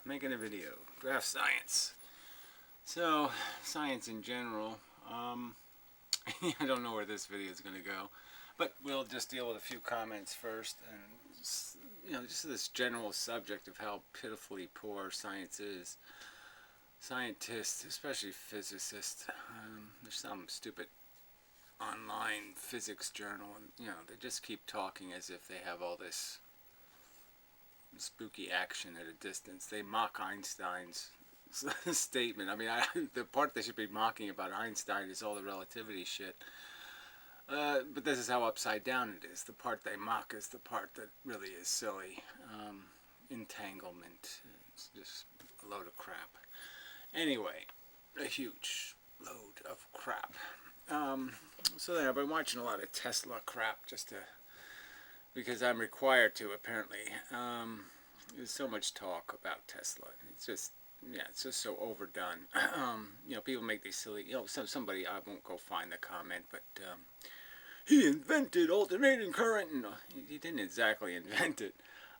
Making a video. Draft science. So, science in general. I don't know where this video is going to go, but we'll just deal with a few comments first, and just this general subject of how pitifully poor science is. Scientists, especially physicists, there's some stupid online physics journal, and they just keep talking as if they have all this spooky action at a distance. They mock Einstein's statement. I mean, the part they should be mocking about Einstein is all the relativity shit. But this is how upside down it is. The part they mock is the part that really is silly. Entanglement. It's just a load of crap. Anyway, a huge load of crap. So then I've been watching a lot of Tesla crap because I'm required to, apparently. There's so much talk about Tesla. It's just so overdone. People make these silly, somebody, I won't go find the comment, but he invented alternating current. No, he didn't exactly invent it.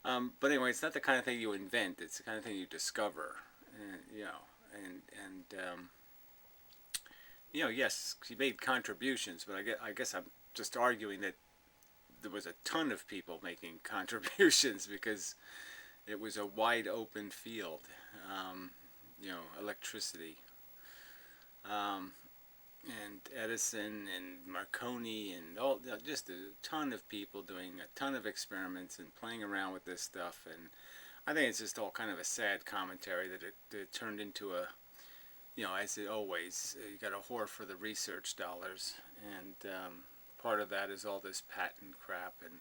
But anyway, it's not the kind of thing you invent. It's the kind of thing you discover. Yes, he made contributions, but I guess I'm just arguing that there was a ton of people making contributions because it was a wide open field. Electricity. And Edison and Marconi and just a ton of people doing a ton of experiments and playing around with this stuff. And I think it's just all kind of a sad commentary that it turned into as it always, you got a whore for the research dollars. And part of that is all this patent crap. And,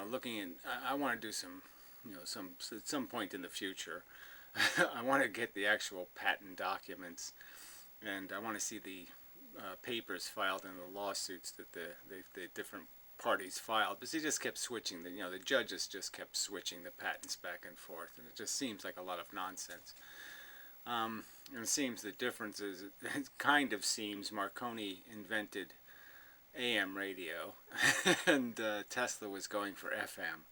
looking in, I want to do at some point in the future, I want to get the actual patent documents, and I want to see the papers filed in the lawsuits that the different parties filed. Because he just kept switching. The judges just kept switching the patents back and forth, and it just seems like a lot of nonsense. And it seems the difference is, it kind of seems Marconi invented AM radio, and Tesla was going for FM.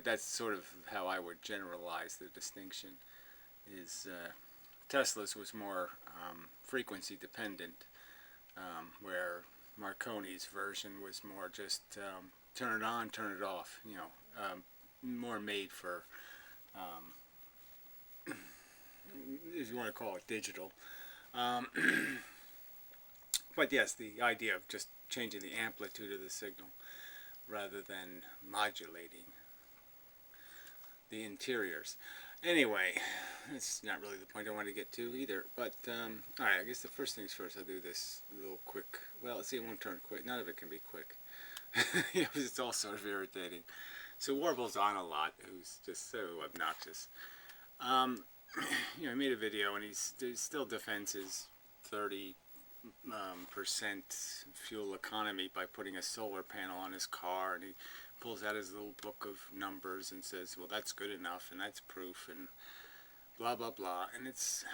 That's sort of how I would generalize the distinction. Is Tesla's was more frequency dependent, where Marconi's version was more just turn it on, turn it off. More made for, if you want to call it digital. But yes, the idea of just changing the amplitude of the signal rather than modulating the interiors. Anyway, that's not really the point I want to get to either. But, alright, I guess the first things first, I'll do this little quick. Well, let's see, it won't turn quick. None of it can be quick. It's all sort of irritating. So Warble's on a lot, who's just so obnoxious. He made a video, and he still defends his 30% fuel economy by putting a solar panel on his car, and he pulls out his little book of numbers and says, well, that's good enough, and that's proof, and blah blah blah. And it's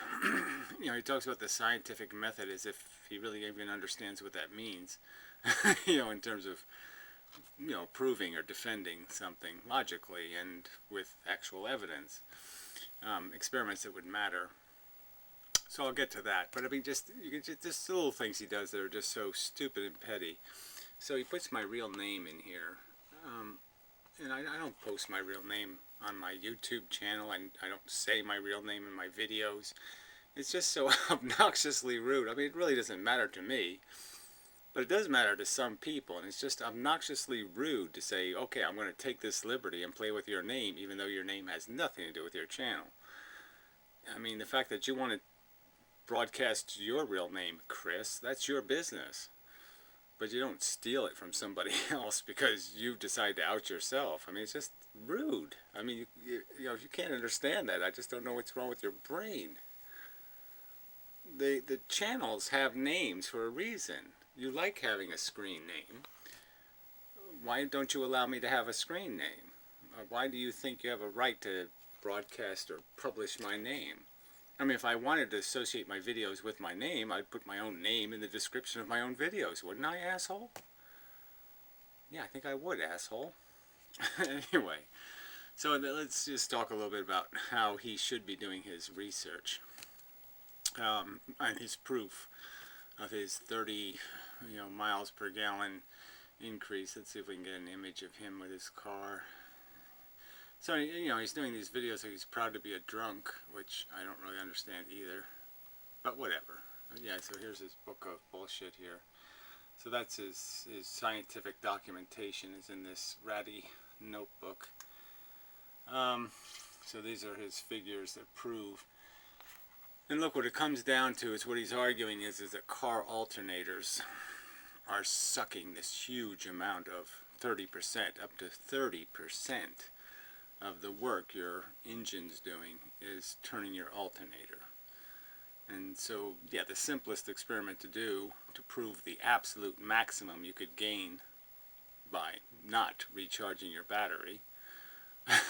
he talks about the scientific method as if he really even understands what that means. In terms of proving or defending something logically and with actual evidence, experiments that would matter. So I'll get to that. But I mean, just little things he does that are just so stupid and petty. So he puts my real name in here, and I don't post my real name on my YouTube channel, and I don't say my real name in my videos. It's just so obnoxiously rude. I mean, it really doesn't matter to me, but it does matter to some people, and it's just obnoxiously rude to say, okay, I'm going to take this liberty and play with your name, even though your name has nothing to do with your channel. I mean, the fact that you want to broadcast your real name, Chris, that's your business. But you don't steal it from somebody else because you decide to out yourself. I mean, it's just rude. I mean, if you can't understand that, I just don't know what's wrong with your brain. The channels have names for a reason. You like having a screen name. Why don't you allow me to have a screen name? Why do you think you have a right to broadcast or publish my name? I mean, if I wanted to associate my videos with my name, I'd put my own name in the description of my own videos, wouldn't I, asshole? Yeah, I think I would, asshole. Anyway, So let's just talk a little bit about how he should be doing his research and his proof of his 30 miles per gallon increase. Let's see if we can get an image of him with his car. So he's doing these videos so he's proud to be a drunk, which I don't really understand either, but whatever. Yeah, so here's his book of bullshit here. So that's his scientific documentation is in this ratty notebook. So these are his figures that prove. And look, what it comes down to is what he's arguing is that car alternators are sucking this huge amount of 30%, up to 30% of the work your engine's doing is turning your alternator. And so, yeah, the simplest experiment to do to prove the absolute maximum you could gain by not recharging your battery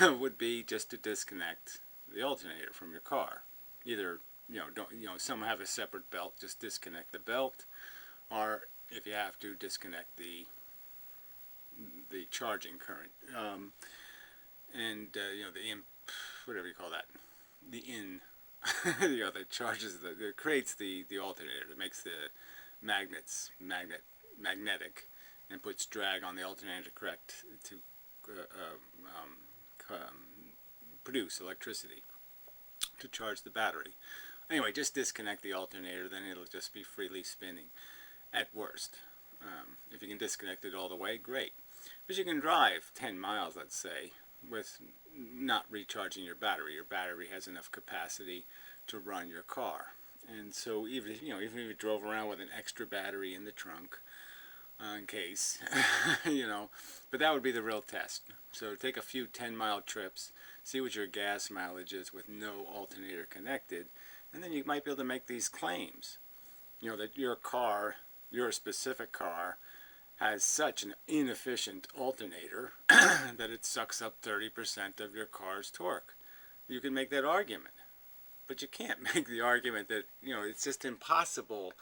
would be just to disconnect the alternator from your car. Either some have a separate belt, just disconnect the belt, or if you have to, disconnect the charging current, whatever you call that, the that charges that creates the alternator, that makes the magnetic, and puts drag on the alternator to produce electricity to charge the battery. Anyway, just disconnect the alternator, then it'll just be freely spinning at worst. If you can disconnect it all the way, great. But you can drive 10 miles, let's say, with not recharging your battery. Your battery has enough capacity to run your car. And so even if you drove around with an extra battery in the trunk, in case, but that would be the real test. So take a few 10-mile trips, see what your gas mileage is with no alternator connected, and then you might be able to make these claims. That your car, your specific car, has such an inefficient alternator that it sucks up 30% of your car's torque. You can make that argument. But you can't make the argument that, it's just impossible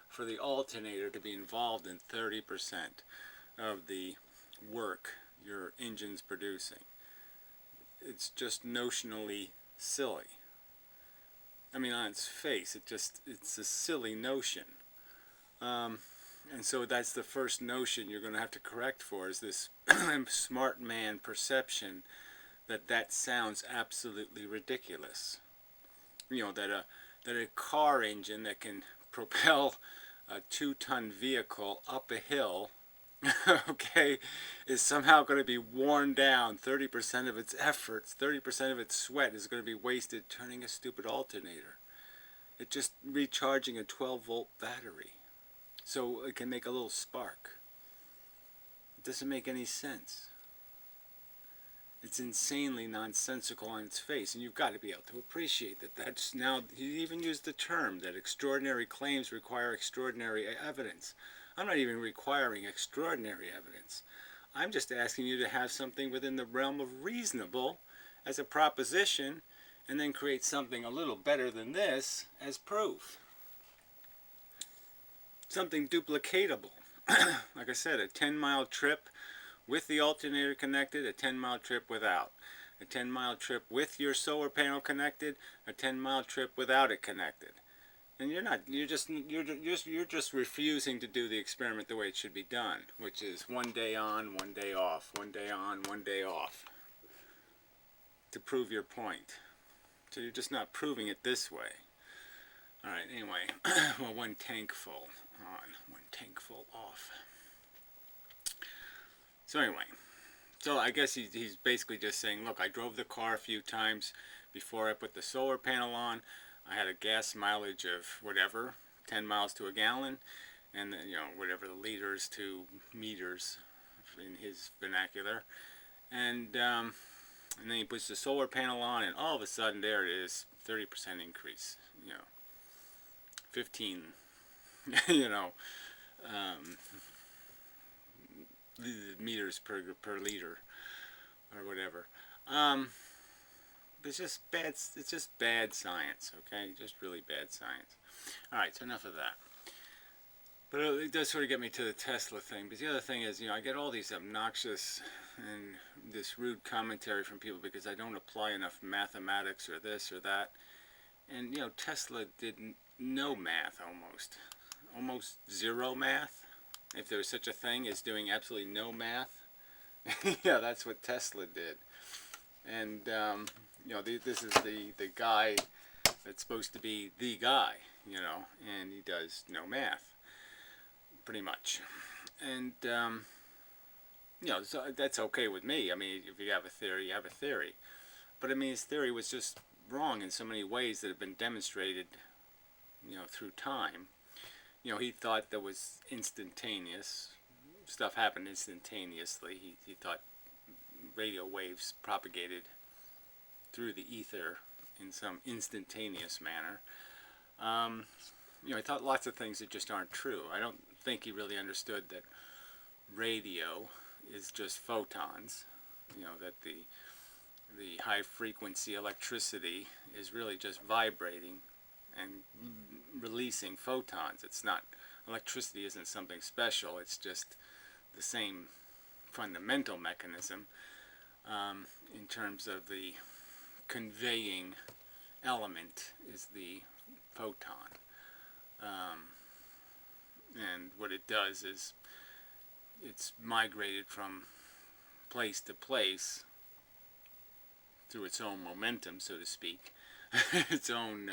for the alternator to be involved in 30% of the work your engine's producing. It's just notionally silly. I mean, on its face, it's a silly notion. And so that's the first notion you're going to have to correct for, is this smart man perception that sounds absolutely ridiculous. That a car engine that can propel a 2-ton vehicle up a hill, okay, is somehow going to be worn down. 30% of its efforts, 30% of its sweat is going to be wasted turning a stupid alternator. It's just recharging a 12-volt battery so it can make a little spark. It doesn't make any sense. It's insanely nonsensical on its face, and you've got to be able to appreciate that. That's now, he even used the term that extraordinary claims require extraordinary evidence. I'm not even requiring extraordinary evidence. I'm just asking you to have something within the realm of reasonable as a proposition, and then create something a little better than this as proof. Something duplicatable. Like I said, a 10-mile trip with the alternator connected, a 10-mile trip without. A 10-mile trip with your solar panel connected, a 10-mile trip without it connected. And you're just refusing to do the experiment the way it should be done, which is 1 day on, 1 day off, 1 day on, 1 day off, to prove your point. So you're just not proving it this way. Alright, anyway, well, 1 tank full on, 1 tank full off. So anyway, I guess he's basically just saying, look, I drove the car a few times before I put the solar panel on. I had a gas mileage of whatever, 10 miles to a gallon, and then, whatever the liters to meters in his vernacular. And then he puts the solar panel on, and all of a sudden there it is, 30% increase, 15, meters per liter, or whatever. It's just bad science, okay? Just really bad science. Alright, so enough of that. But it does sort of get me to the Tesla thing. Because the other thing is, I get all these obnoxious and this rude commentary from people because I don't apply enough mathematics or this or that. And, Tesla didn't know math almost zero math. If there was such a thing as doing absolutely no math, yeah, that's what Tesla did. And, this is the guy that's supposed to be the guy, and he does no math, pretty much. And, so that's okay with me. I mean, if you have a theory, you have a theory. But, I mean, his theory was just wrong in so many ways that have been demonstrated, through time. He thought there was instantaneous stuff happened instantaneously. He thought radio waves propagated through the ether in some instantaneous manner. He thought lots of things that just aren't true. I don't think he really understood that radio is just photons. That the high frequency electricity is really just vibrating and releasing photons. It's not, electricity isn't something special, it's just the same fundamental mechanism in terms of the conveying element is the photon. And what it does is it's migrated from place to place through its own momentum, so to speak. Its own,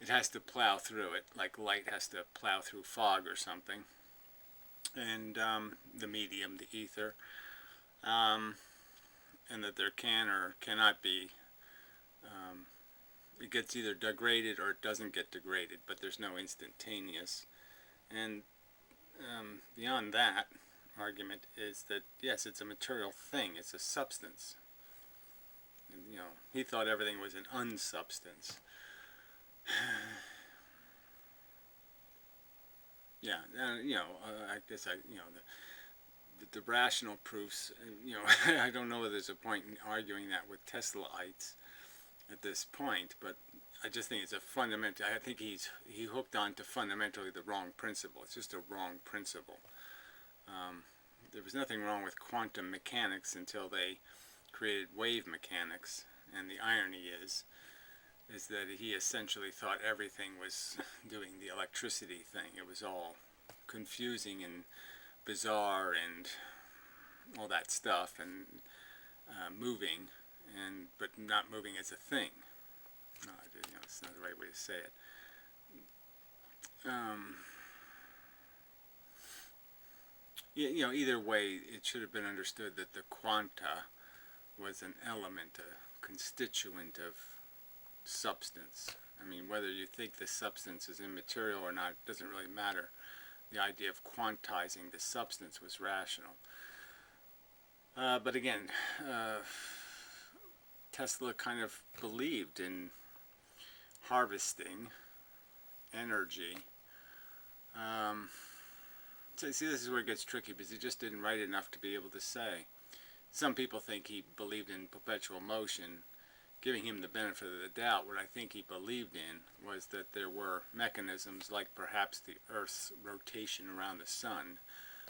it has to plow through it, like light has to plow through fog or something. And the medium, the ether, and that there can or cannot be, it gets either degraded or it doesn't get degraded, but there's no instantaneous. And beyond that argument is that, yes, it's a material thing, it's a substance. And, he thought everything was an unsubstance. Yeah, I guess the rational proofs, I don't know if there's a point in arguing that with Teslaites at this point, but I just think it's a fundamental, I think he hooked on to fundamentally the wrong principle. It's just a wrong principle. There was nothing wrong with quantum mechanics until they created wave mechanics, and the irony is that he essentially thought everything was doing the electricity thing. It was all confusing and bizarre and all that stuff, and moving, but not moving as a thing. No, it's not the right way to say it. Either way, it should have been understood that the quanta was an element, a constituent of substance. I mean, whether you think the substance is immaterial or not doesn't really matter. The idea of quantizing the substance was rational. But again, Tesla kind of believed in harvesting energy. So see, this is where it gets tricky, because he just didn't write enough to be able to say. Some people think he believed in perpetual motion. Giving him the benefit of the doubt, what I think he believed in was that there were mechanisms like perhaps the Earth's rotation around the sun,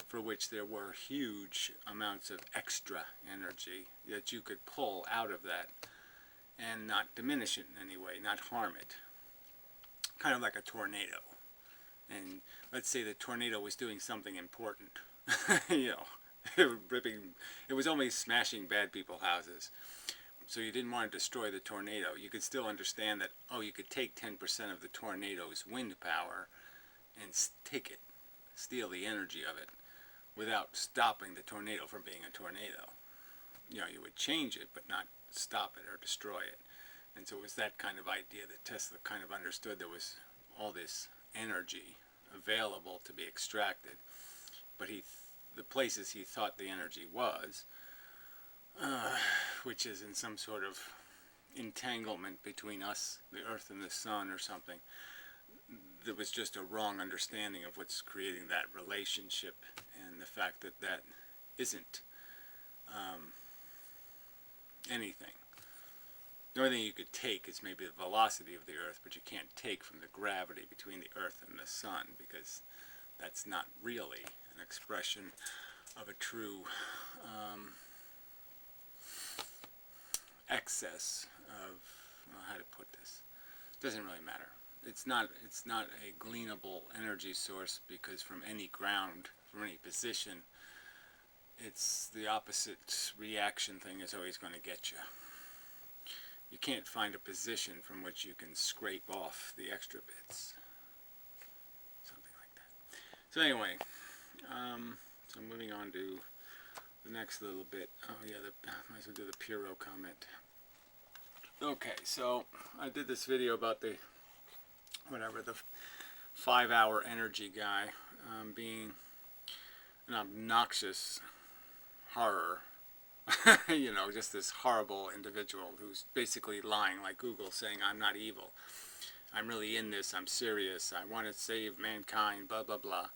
for which there were huge amounts of extra energy that you could pull out of that and not diminish it in any way, not harm it. Kind of like a tornado. And let's say the tornado was doing something important. It was only smashing bad people's houses. So you didn't want to destroy the tornado. You could still understand that, you could take 10% of the tornado's wind power and take it, steal the energy of it, without stopping the tornado from being a tornado. You would change it, but not stop it or destroy it. And so it was that kind of idea that Tesla kind of understood there was all this energy available to be extracted. But the places he thought the energy was, which is in some sort of entanglement between us, the Earth and the Sun or something, there was just a wrong understanding of what's creating that relationship, and the fact that that isn't anything. The only thing you could take is maybe the velocity of the Earth, but you can't take from the gravity between the Earth and the Sun, because that's not really an expression of a true excess of, well, how to put this, doesn't really matter. It's not a gleanable energy source, because from any ground, from any position, it's the opposite reaction thing is always going to get you. You can't find a position from which you can scrape off the extra bits. Something like that. So anyway, so moving on to the next little bit. Oh yeah, might as well do the Puro comment. Okay, so I did this video about the 5-hour energy guy being an obnoxious horror. You know, just this horrible individual who's basically lying like Google, saying I'm not evil, I'm really in this, I'm serious, I want to save mankind, blah blah blah.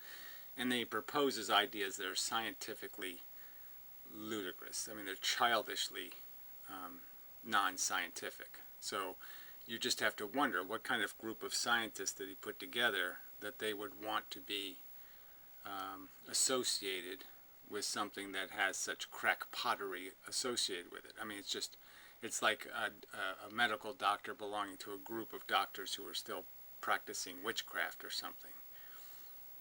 And then he proposes ideas that are scientifically ludicrous. I mean, they're childishly non-scientific. So you just have to wonder what kind of group of scientists did he put together that they would want to be associated with something that has such crackpottery associated with it. I mean, it's like a medical doctor belonging to a group of doctors who are still practicing witchcraft or something,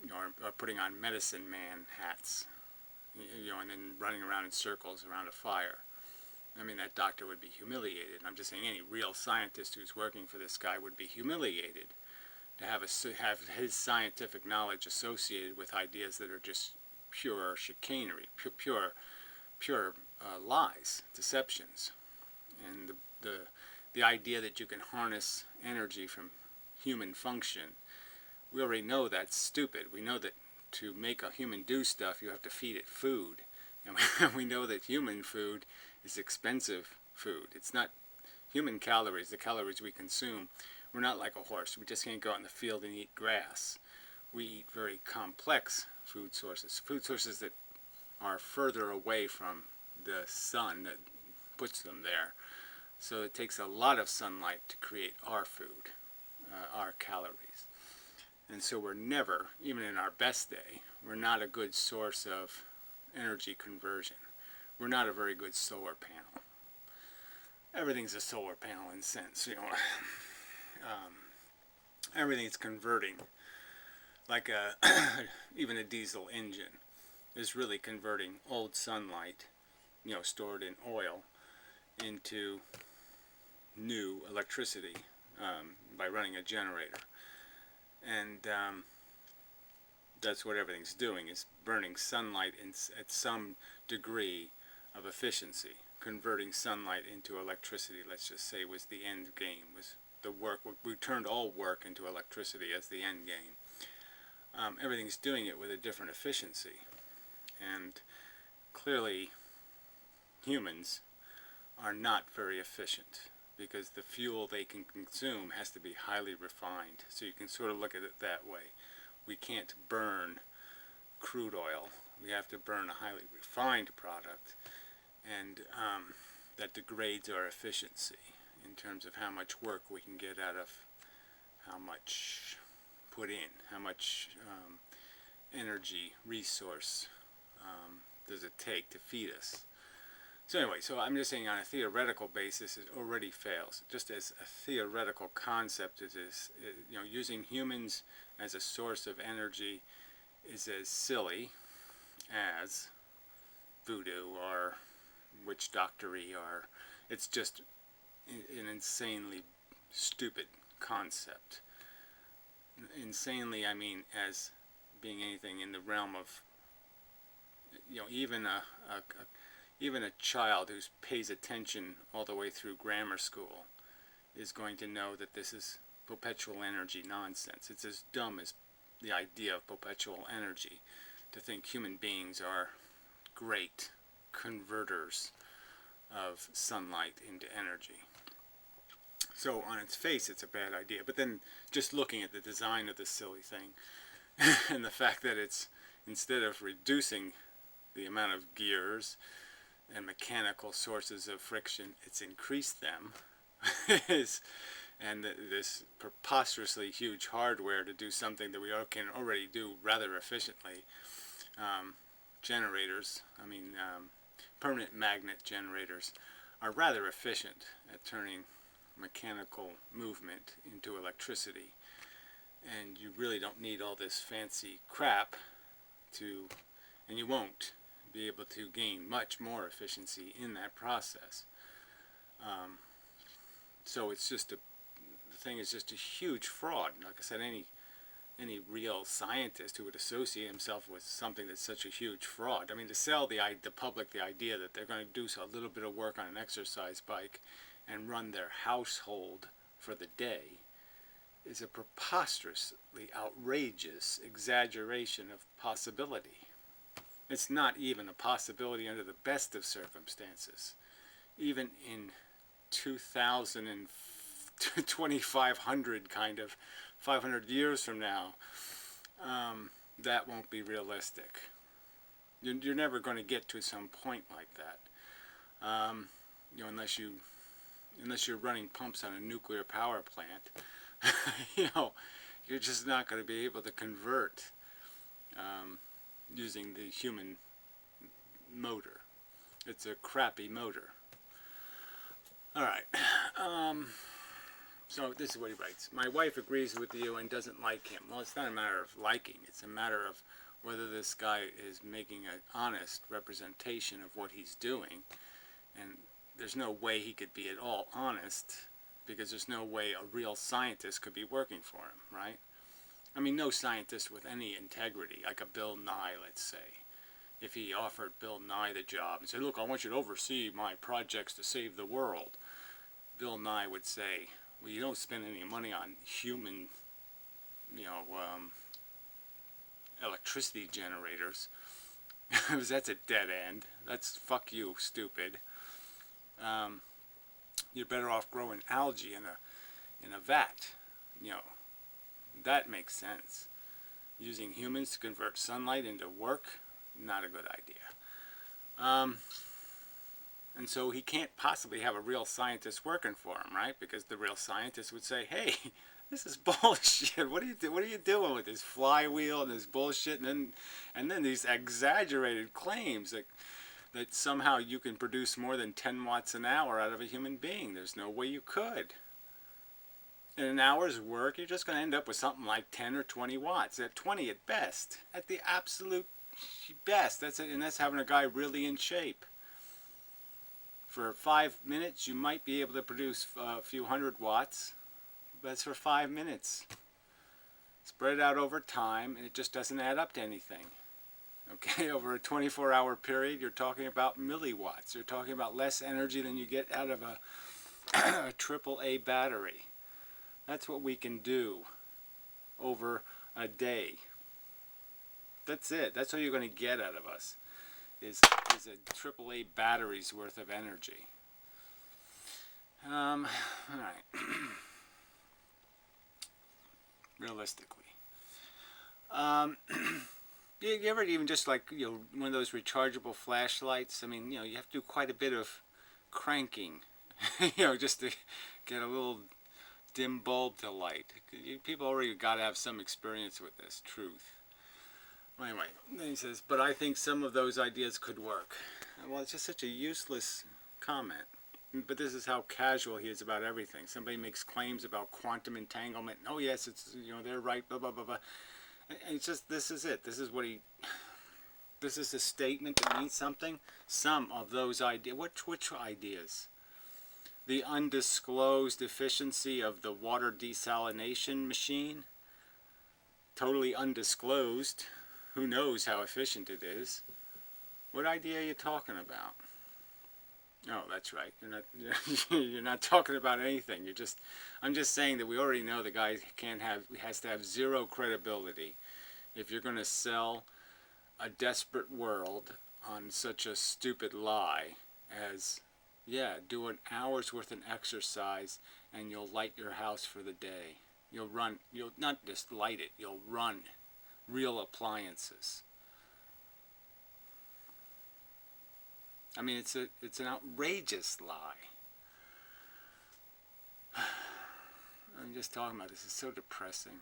you know, or putting on medicine man hats, you know, and then running around in circles around a fire. I mean, that doctor would be humiliated. I'm just saying any real scientist who's working for this guy would be humiliated to have his scientific knowledge associated with ideas that are just pure chicanery, pure lies, deceptions. And the idea that you can harness energy from human function, we already know that's stupid. We know that to make a human do stuff, you have to feed it food. And we know that human food is expensive food. It's not human calories, the calories we consume. We're not like a horse. We just can't go out in the field and eat grass. We eat very complex food sources that are further away from the sun that puts them there. So it takes a lot of sunlight to create our food, our calories. And so we're never, even in our best day, we're not a good source of energy conversion. We're not a very good solar panel. Everything's a solar panel in a sense, you know. Everything's converting. Like even a diesel engine is really converting old sunlight, you know, stored in oil, into new electricity by running a generator. And that's what everything's doing, is burning sunlight at some degree of efficiency. Converting sunlight into electricity, let's just say, was the end game, was the work. We turned all work into electricity as the end game. Everything's doing it with a different efficiency. And clearly humans are not very efficient, because the fuel they can consume has to be highly refined. So you can sort of look at it that way. We can't burn crude oil. We have to burn a highly refined product, and that degrades our efficiency in terms of how much work we can get out of how much put in, how much energy resource does it take to feed us. So anyway, so I'm just saying on a theoretical basis it already fails. Just as a theoretical concept, it is, you know, using humans as a source of energy is as silly as voodoo or witch doctory, or it's just an insanely stupid concept. Insanely, I mean, as being anything in the realm of, you know, even a child who pays attention all the way through grammar school is going to know that this is perpetual energy nonsense. It's as dumb as the idea of perpetual energy to think human beings are great converters of sunlight into energy. So on its face it's a bad idea, but then just looking at the design of this silly thing and the fact that it's, instead of reducing the amount of gears and mechanical sources of friction, it's increased them. is, and this preposterously huge hardware to do something that we can already do rather efficiently. Generators, permanent magnet generators, are rather efficient at turning mechanical movement into electricity. And you really don't need all this fancy crap to, and you won't be able to gain much more efficiency in that process. So it's just the thing is just a huge fraud. Like I said, any real scientist who would associate himself with something that's such a huge fraud. I mean, to sell the public the idea that they're going to do a little bit of work on an exercise bike and run their household for the day is a preposterously outrageous exaggeration of possibility. It's not even a possibility under the best of circumstances. Even in 2000 and 2500 kind of 500 years from now, that won't be realistic. You're never going to get to some point like that, unless you're running pumps on a nuclear power plant. You're just not going to be able to convert using the human motor. It's a crappy motor. All right. So this is what he writes. My wife agrees with you and doesn't like him. Well, it's not a matter of liking. It's a matter of whether this guy is making an honest representation of what he's doing. And there's no way he could be at all honest, because there's no way a real scientist could be working for him, right? I mean, no scientist with any integrity, like a Bill Nye, let's say. If he offered Bill Nye the job and said, look, I want you to oversee my projects to save the world, Bill Nye would say, well, you don't spend any money on human, electricity generators, because that's a dead end. That's fuck you, stupid. You're better off growing algae in a vat. That makes sense. Using humans to convert sunlight into work, not a good idea. And so he can't possibly have a real scientist working for him, right? Because the real scientist would say, hey, this is bullshit. What are you doing with this flywheel and this bullshit? And then these exaggerated claims that somehow you can produce more than 10 watts an hour out of a human being. There's no way you could. In an hour's work, you're just going to end up with something like 10 or 20 watts. At 20 at best. At the absolute best. And that's having a guy really in shape. For 5 minutes, you might be able to produce a few hundred watts. But it's for 5 minutes. Spread it out over time, and it just doesn't add up to anything. Okay, over a 24-hour period, you're talking about milliwatts. You're talking about less energy than you get out of a AAA battery. That's what we can do over a day. That's it. That's what you're going to get out of us, is a AAA battery's worth of energy. All right. Realistically. You ever even just like, one of those rechargeable flashlights? I mean, you have to do quite a bit of cranking, just to get a little dim bulb to light. People already got to have some experience with this truth. Well, anyway, then he says, but I think some of those ideas could work. Well, it's just such a useless comment. But this is how casual he is about everything. Somebody makes claims about quantum entanglement. Oh yes, it's, they're right, blah, blah, blah, blah. And it's just, this is it. This is a statement that means something. Some of those ideas, which ideas? The undisclosed efficiency of the water desalination machine? Totally undisclosed. Who knows how efficient it is? What idea are you talking about? Oh, that's right. You're not talking about anything. I'm just saying that we already know the guy has to have zero credibility if you're going to sell a desperate world on such a stupid lie as, yeah, do an hour's worth of exercise and you'll light your house for the day. You'll not just light it, you'll run real appliances. I mean, it's an outrageous lie. just talking about this is so depressing.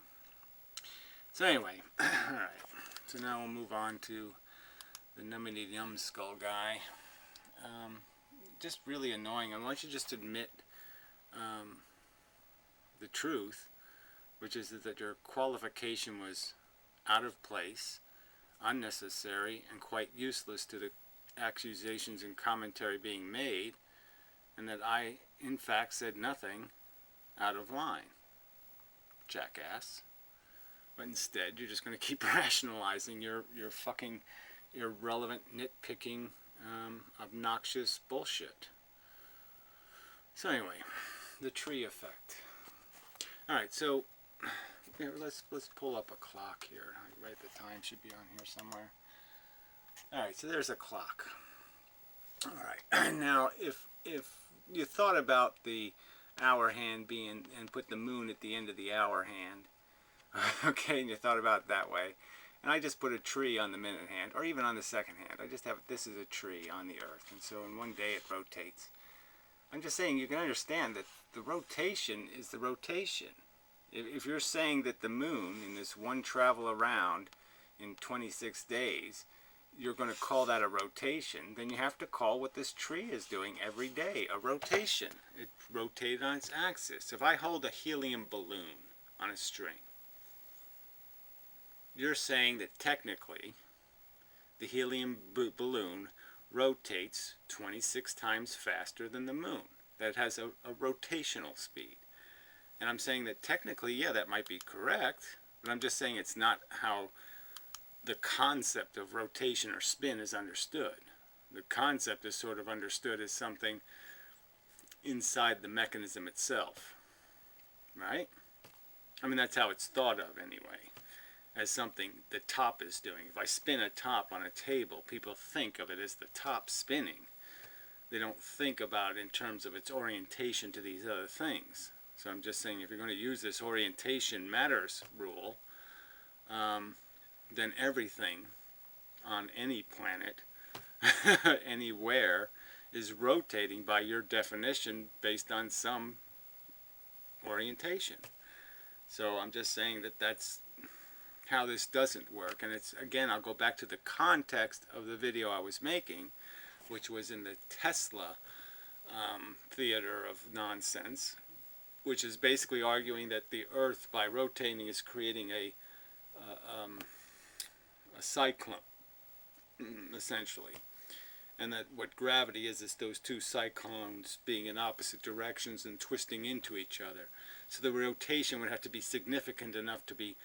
So anyway, alright. So now we'll move on to the numbity numbskull guy. Just really annoying. And why don't you just admit the truth, which is that your qualification was out of place, unnecessary, and quite useless to the accusations and commentary being made, and that I, in fact, said nothing out of line. Jackass. But instead, you're just going to keep rationalizing your fucking irrelevant, nitpicking, obnoxious bullshit. So anyway, the tree effect. Alright, so let's pull up a clock here. Right, the time should be on here somewhere. Alright, so there's a clock. Alright, now if you thought about the hour hand being, and put the moon at the end of the hour hand, okay, and you thought about it that way, and I just put a tree on the minute hand, or even on the second hand. I just have, this is a tree on the earth, and so in one day it rotates. I'm just saying you can understand that the rotation is the rotation. If you're saying that the moon, in this one travel around in 26 days, you're going to call that a rotation, then you have to call what this tree is doing every day a rotation. It rotated on its axis. If I hold a helium balloon on a string, you're saying that technically the helium balloon rotates 26 times faster than the moon. That it has a rotational speed. And I'm saying that technically, yeah, that might be correct, but I'm just saying it's not how the concept of rotation or spin is understood. The concept is sort of understood as something inside the mechanism itself, right? I mean, that's how it's thought of anyway, as something the top is doing. If I spin a top on a table, people think of it as the top spinning. They don't think about it in terms of its orientation to these other things. So I'm just saying, if you're going to use this orientation matters rule, then everything on any planet, anywhere, is rotating by your definition based on some orientation. So I'm just saying that that's how this doesn't work. And it's, again, I'll go back to the context of the video I was making, which was in the Tesla theater of nonsense, which is basically arguing that the Earth, by rotating, is creating a cyclone, essentially. And that what gravity is those two cyclones being in opposite directions and twisting into each other. So the rotation would have to be significant enough to be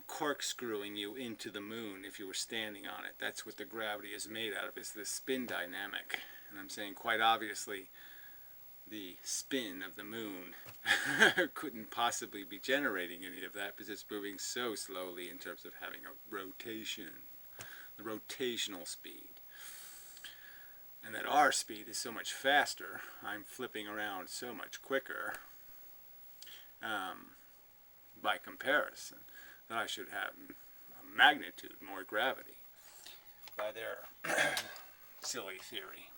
corkscrewing you into the moon if you were standing on it. That's what the gravity is made out of, is the spin dynamic. And I'm saying quite obviously the spin of the moon couldn't possibly be generating any of that because it's moving so slowly in terms of having a rotation, the rotational speed. And that our speed is so much faster, I'm flipping around so much quicker by comparison, that I should have a magnitude more gravity by their silly theory.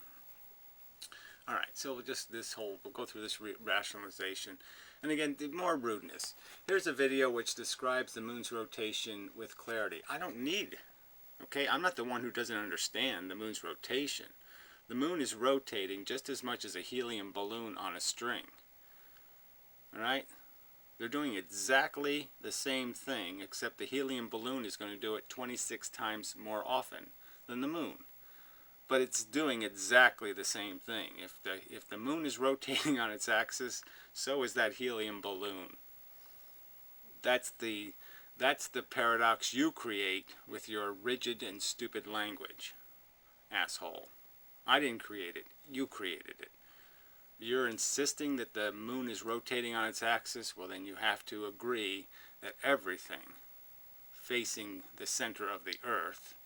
Alright, so we'll go through this rationalization. And again, more rudeness. Here's a video which describes the moon's rotation with clarity. I don't need, okay, I'm not the one who doesn't understand the moon's rotation. The moon is rotating just as much as a helium balloon on a string. Alright? They're doing exactly the same thing, except the helium balloon is going to do it 26 times more often than the moon. But it's doing exactly the same thing. If the moon is rotating on its axis, so is that helium balloon. That's the paradox you create with your rigid and stupid language, asshole. I didn't create it. You created it. You're insisting that the moon is rotating on its axis. Well, then you have to agree that everything facing the center of the earth,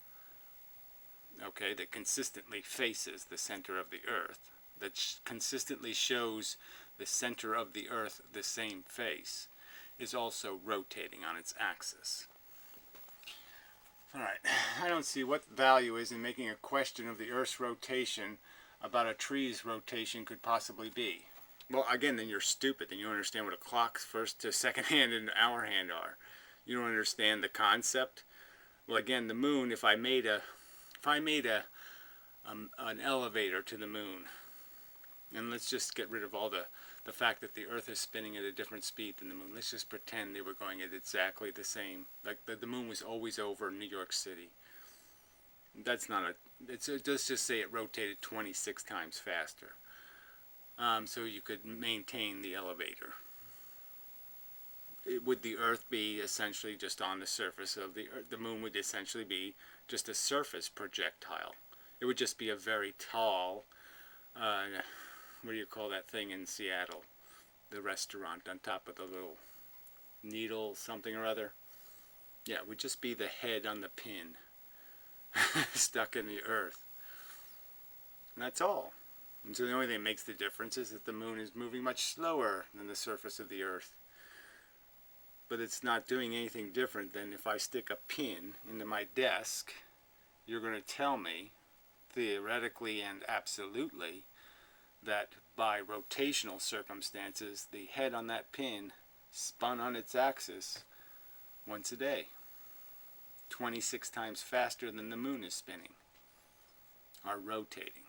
okay, that consistently faces the center of the earth, that consistently shows the center of the earth the same face, is also rotating on its axis. Alright, I don't see what value is in making a question of the Earth's rotation about a tree's rotation could possibly be. Well, again, then you're stupid. Then you don't understand what a clock's first to second hand and hour hand are. You don't understand the concept. Well, again, the moon. If I made an elevator to the moon, and let's just get rid of all the fact that the Earth is spinning at a different speed than the moon. Let's just pretend they were going at exactly the same. Like the moon was always over New York City. That's not a. Let's just say it rotated 26 times faster. So you could maintain the elevator. Would the Earth be essentially just on the surface of the Earth? The moon would essentially be just a surface projectile. It would just be a very tall, what do you call that thing in Seattle? The restaurant on top of the little needle something or other. Yeah, it would just be the head on the pin stuck in the Earth. And that's all. And so the only thing that makes the difference is that the moon is moving much slower than the surface of the Earth. But it's not doing anything different than if I stick a pin into my desk, you're going to tell me, theoretically and absolutely, that by rotational circumstances, the head on that pin spun on its axis once a day, 26 times faster than the moon is spinning, or rotating.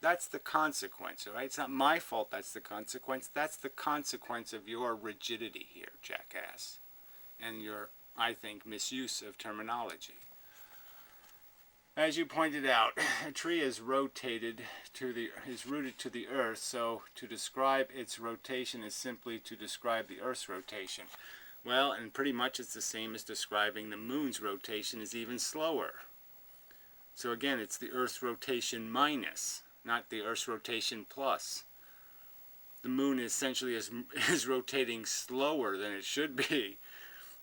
That's the consequence, all right? It's not my fault that's the consequence. That's the consequence of your rigidity here, jackass, and your, I think, misuse of terminology. As you pointed out, a tree is rooted to the Earth, so to describe its rotation is simply to describe the Earth's rotation. Well, and pretty much it's the same as describing the moon's rotation is even slower. So again, it's the Earth's rotation minus, not the Earth's rotation plus. The moon essentially is rotating slower than it should be.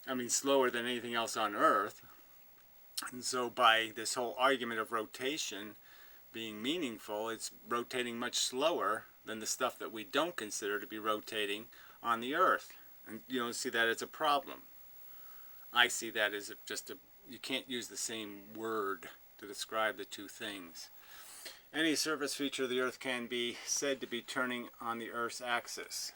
I mean, slower than anything else on Earth. And so by this whole argument of rotation being meaningful, it's rotating much slower than the stuff that we don't consider to be rotating on the Earth. And you don't see that as a problem. I see that as you can't use the same word to describe the two things. Any surface feature of the Earth can be said to be turning on the Earth's axis.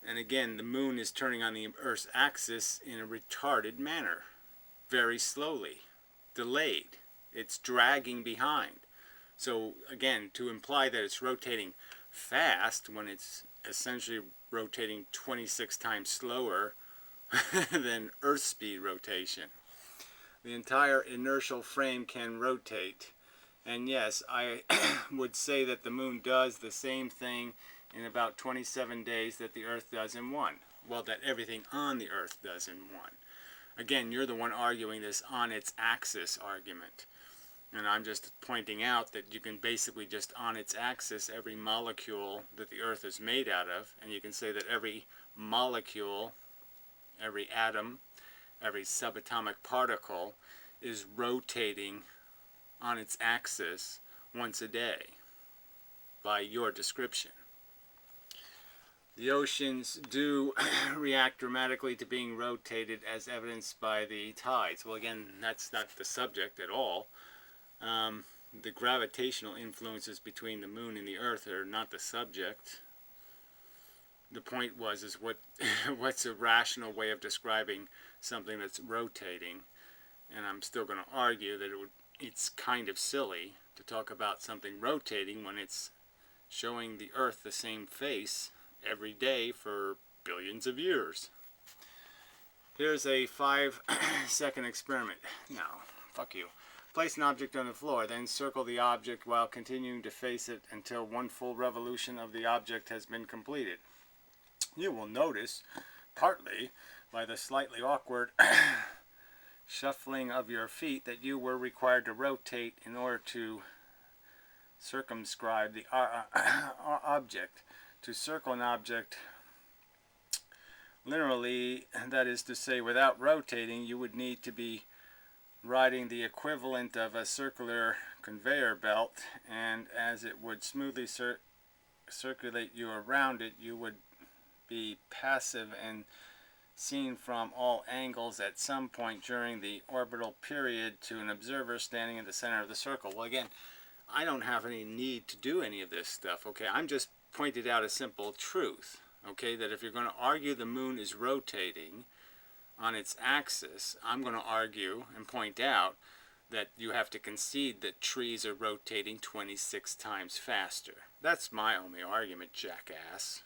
And again, the moon is turning on the Earth's axis in a retarded manner. Very slowly. Delayed. It's dragging behind. So again, to imply that it's rotating fast when it's essentially rotating 26 times slower than Earth speed rotation. The entire inertial frame can rotate. And yes, I would say that the moon does the same thing in about 27 days that the Earth does in one. Well, that everything on the Earth does in one. Again, you're the one arguing this on its axis argument. And I'm just pointing out that you can basically just on its axis every molecule that the Earth is made out of, and you can say that every molecule, every atom, every subatomic particle is rotating on its axis once a day by your description. The oceans do react dramatically to being rotated as evidenced by the tides. Well, again, that's not the subject at all. The gravitational influences between the moon and the Earth are not the subject. The point is what's a rational way of describing something that's rotating? And I'm still going to argue that it's kind of silly to talk about something rotating when it's showing the Earth the same face every day for billions of years. Here's a 5-second experiment. No, fuck you. Place an object on the floor, then circle the object while continuing to face it until one full revolution of the object has been completed. You will notice, partly by the slightly awkward shuffling of your feet, that you were required to rotate in order to circumscribe the object. To circle an object literally, that is to say, without rotating, you would need to be riding the equivalent of a circular conveyor belt, and as it would smoothly circulate you around it, you would be passive and seen from all angles at some point during the orbital period to an observer standing in the center of the circle. Well, again, I don't have any need to do any of this stuff, okay? I'm just pointed out a simple truth, okay, that if you're going to argue the moon is rotating on its axis, I'm going to argue and point out that you have to concede that trees are rotating 26 times faster. That's my only argument, jackass.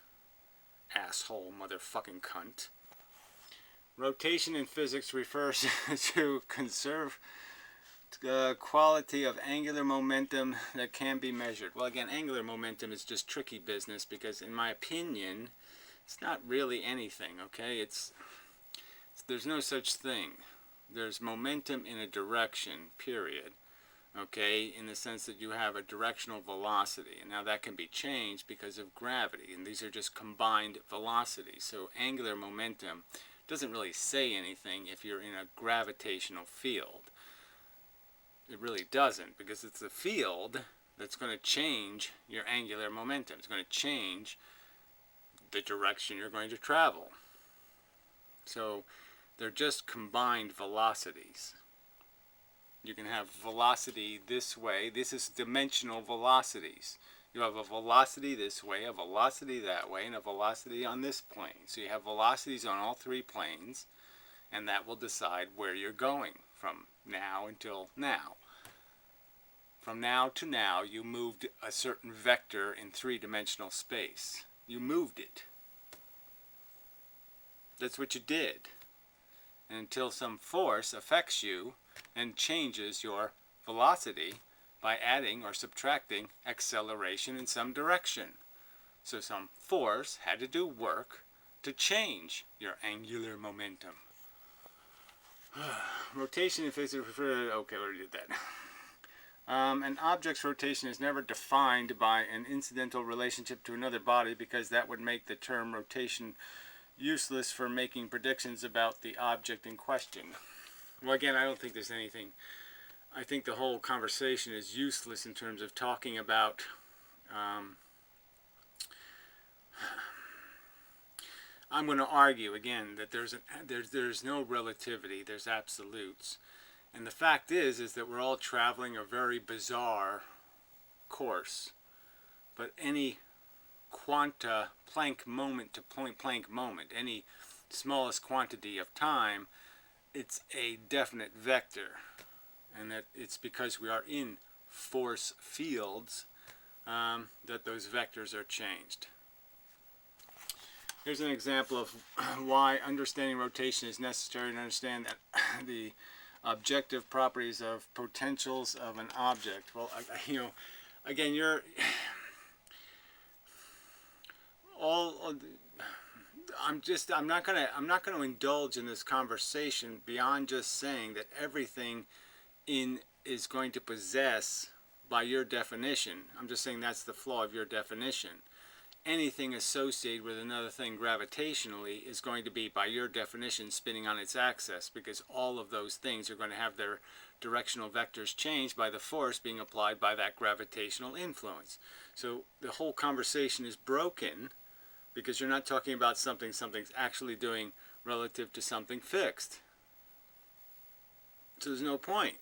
Asshole, motherfucking cunt. Rotation in physics refers to conserve quality of angular momentum that can be measured. Well, again, angular momentum is just tricky business because, in my opinion, it's not really anything, okay? There's no such thing. There's momentum in a direction, period, okay, in the sense that you have a directional velocity. And now that can be changed because of gravity, and these are just combined velocities. So angular momentum doesn't really say anything if you're in a gravitational field. It really doesn't, because it's the field that's going to change your angular momentum. It's going to change the direction you're going to travel. So they're just combined velocities. You can have velocity this way. This is dimensional velocities. You have a velocity this way, a velocity that way, and a velocity on this plane. So you have velocities on all three planes, and that will decide where you're going from now until now. From now to now, you moved a certain vector in three-dimensional space. You moved it. That's what you did. And until some force affects you and changes your velocity by adding or subtracting acceleration in some direction. So some force had to do work to change your angular momentum. Rotation in physics refers to, okay, we already did that. An object's rotation is never defined by an incidental relationship to another body, because that would make the term rotation useless for making predictions about the object in question. Well, again, I don't think there's anything. I think the whole conversation is useless in terms of talking about I'm going to argue again that there's no relativity, there's absolutes. And the fact is that we're all traveling a very bizarre course. But any quanta Planck moment to Planck moment, any smallest quantity of time, it's a definite vector. And that it's because we are in force fields that those vectors are changed. Here's an example of why understanding rotation is necessary to understand that the objective properties of potentials of an object. Well, again, I'm not going to indulge in this conversation beyond just saying that everything is going to possess, by your definition, I'm just saying that's the flaw of your definition, anything associated with another thing gravitationally is going to be, by your definition, spinning on its axis, because all of those things are going to have their directional vectors changed by the force being applied by that gravitational influence. So the whole conversation is broken because you're not talking about something's actually doing relative to something fixed. So there's no point.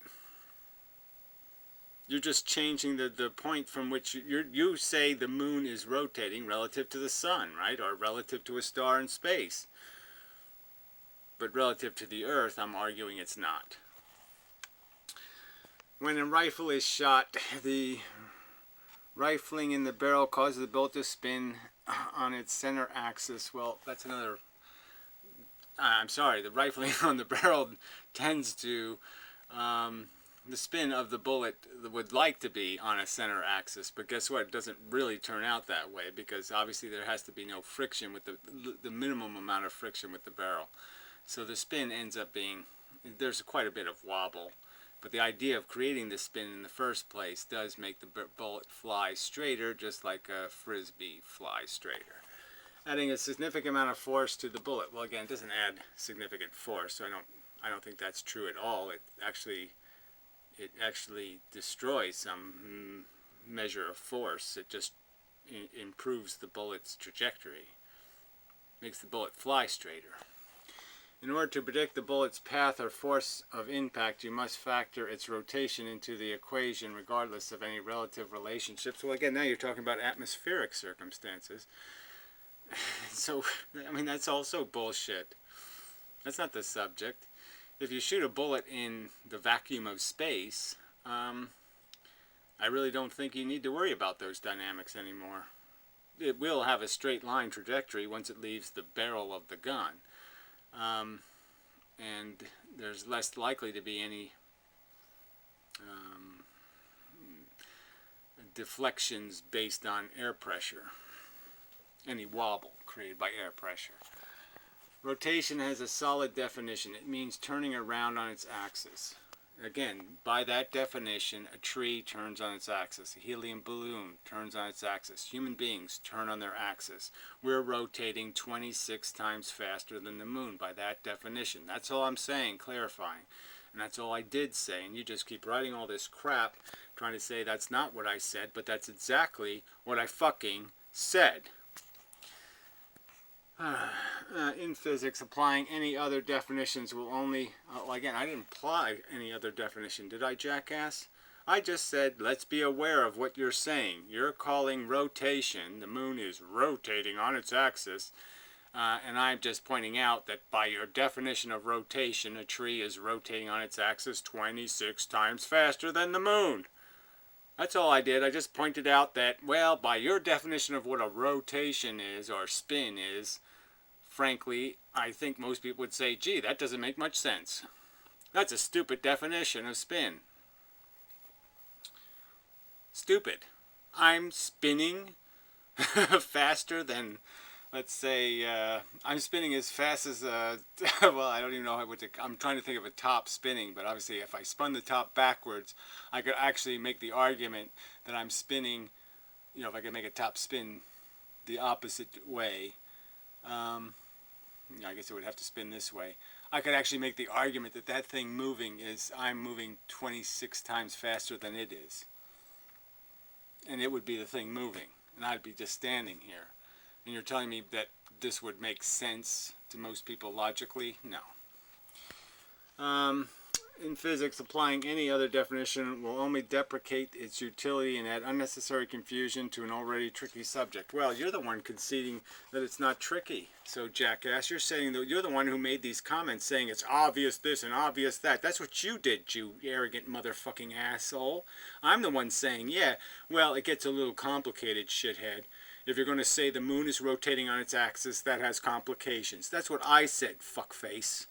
You're just changing the point from which you say the moon is rotating relative to the sun, right? Or relative to a star in space. But relative to the Earth, I'm arguing it's not. When a rifle is shot, the rifling in the barrel causes the bullet to spin on its center axis. Well, that's another... I'm sorry, the rifling on the barrel tends to... the spin of the bullet would like to be on a center axis, but guess what? It doesn't really turn out that way, because obviously there has to be no friction with the minimum amount of friction with the barrel. So the spin ends up being, there's quite a bit of wobble, but the idea of creating the spin in the first place does make the bullet fly straighter, just like a frisbee fly straighter. Adding a significant amount of force to the bullet. Well, again, it doesn't add significant force, so I don't think that's true at all. It actually destroys some measure of force. It just improves the bullet's trajectory, makes the bullet fly straighter. In order to predict the bullet's path or force of impact, you must factor its rotation into the equation regardless of any relative relationships. Well, again, now you're talking about atmospheric circumstances. So, I mean, that's also bullshit. That's not the subject. If you shoot a bullet in the vacuum of space, I really don't think you need to worry about those dynamics anymore. It will have a straight line trajectory once it leaves the barrel of the gun. And there's less likely to be any deflections based on air pressure, any wobble created by air pressure. Rotation has a solid definition. It means turning around on its axis. Again, by that definition, a tree turns on its axis. A helium balloon turns on its axis. Human beings turn on their axis. We're rotating 26 times faster than the moon by that definition. That's all I'm saying, clarifying. And that's all I did say. And you just keep writing all this crap trying to say that's not what I said, but that's exactly what I fucking said. In physics, applying any other definitions will only... well, again, I didn't apply any other definition, did I, jackass? I just said, let's be aware of what you're saying. You're calling rotation, the moon is rotating on its axis, and I'm just pointing out that by your definition of rotation, a tree is rotating on its axis 26 times faster than the moon. That's all I did. I just pointed out that, well, by your definition of what a rotation is, or spin is, frankly, I think most people would say, gee, that doesn't make much sense. That's a stupid definition of spin. Stupid. I'm spinning faster than, let's say, I'm spinning as fast as, well, I don't even know what to, I'm trying to think of a top spinning, but obviously if I spun the top backwards, I could actually make the argument that I'm spinning, you know, if I could make a top spin the opposite way, I guess it would have to spin this way. I could actually make the argument that that thing moving is, I'm moving 26 times faster than it is. And it would be the thing moving, and I'd be just standing here. And you're telling me that this would make sense to most people logically? No. In physics, applying any other definition will only deprecate its utility and add unnecessary confusion to an already tricky subject. Well, you're the one conceding that it's not tricky. So, jackass, you're saying that you're the one who made these comments saying it's obvious this and obvious that. That's what you did, you arrogant motherfucking asshole. I'm the one saying, yeah, well, it gets a little complicated, shithead. If you're going to say the moon is rotating on its axis, that has complications. That's what I said, fuckface.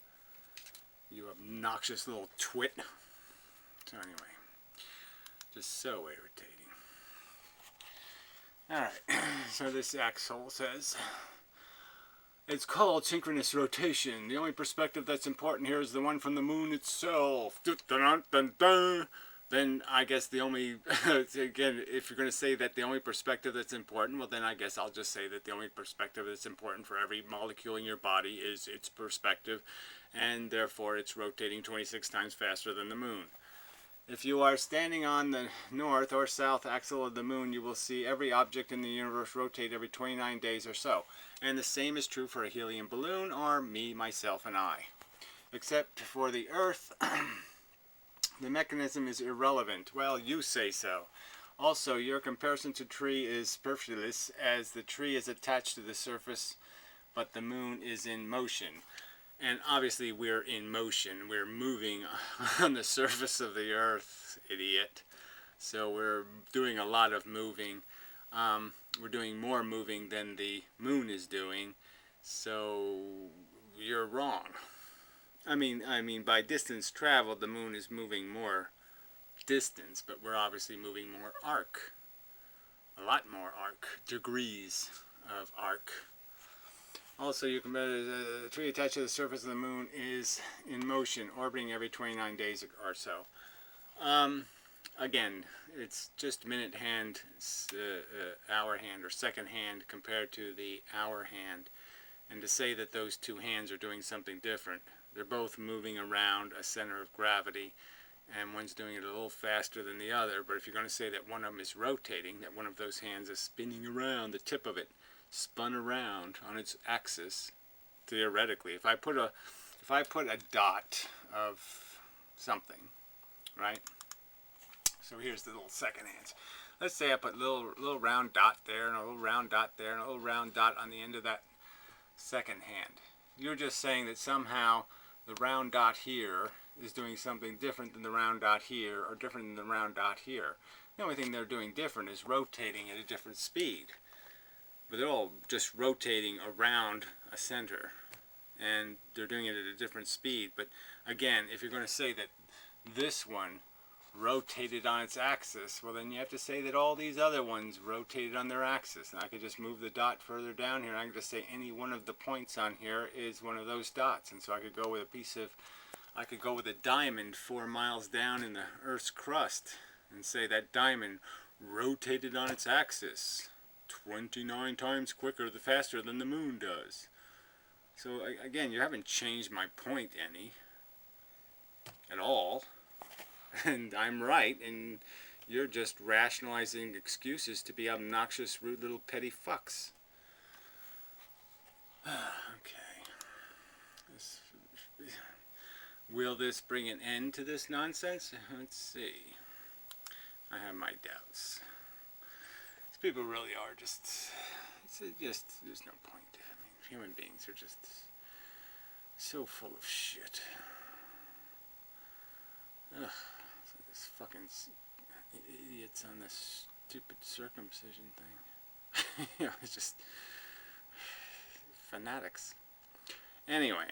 You obnoxious little twit. So anyway, just so irritating. Alright, so this asshole says, it's called synchronous rotation. The only perspective that's important here is the one from the moon itself. Then I guess the only, again, if you're going to say that the only perspective that's important, well then I guess I'll just say that the only perspective that's important for every molecule in your body is its perspective, and therefore it's rotating 26 times faster than the moon. If you are standing on the north or south axle of the moon, you will see every object in the universe rotate every 29 days or so. And the same is true for a helium balloon or me, myself, and I. Except for the Earth, the mechanism is irrelevant. Well, you say so. Also, your comparison to tree is superfluous, as the tree is attached to the surface, but the moon is in motion. And obviously we're in motion. We're moving on the surface of the Earth, idiot. So we're doing a lot of moving. We're doing more moving than the moon is doing. So you're wrong. I mean, by distance traveled, the moon is moving more distance, but we're obviously moving more arc. A lot more arc. Degrees of arc. Also, you compare the tree attached to the surface of the moon is in motion, orbiting every 29 days or so. Again, it's just minute hand, hour hand, or second hand compared to the hour hand. And to say that those two hands are doing something different, they're both moving around a center of gravity, and one's doing it a little faster than the other. But if you're going to say that one of them is rotating, that one of those hands is spinning around the tip of it, spun around on its axis, theoretically. If if I put a dot of something, right? So here's the little second hand. Let's say I put a little round dot there, and a little round dot there, and a little round dot on the end of that second hand. You're just saying that somehow the round dot here is doing something different than the round dot here, or different than the round dot here. The only thing they're doing different is rotating at a different speed. But they're all just rotating around a center. And they're doing it at a different speed. But again, if you're going to say that this one rotated on its axis, well then you have to say that all these other ones rotated on their axis. And I could just move the dot further down here, and I can just say any one of the points on here is one of those dots. And so I could go with I could go with a diamond 4 miles down in the Earth's crust and say that diamond rotated on its axis 29 times quicker, the faster than the moon does. So again, you haven't changed my point any at all. And I'm right, and you're just rationalizing excuses to be obnoxious, rude little petty fucks. Okay. Will this bring an end to this nonsense? Let's see. I have my doubts. These people really are just there's no point. I mean, human beings are just so full of shit. Ugh. This fucking idiots on this stupid circumcision thing. You know, it's just fanatics. Anyway.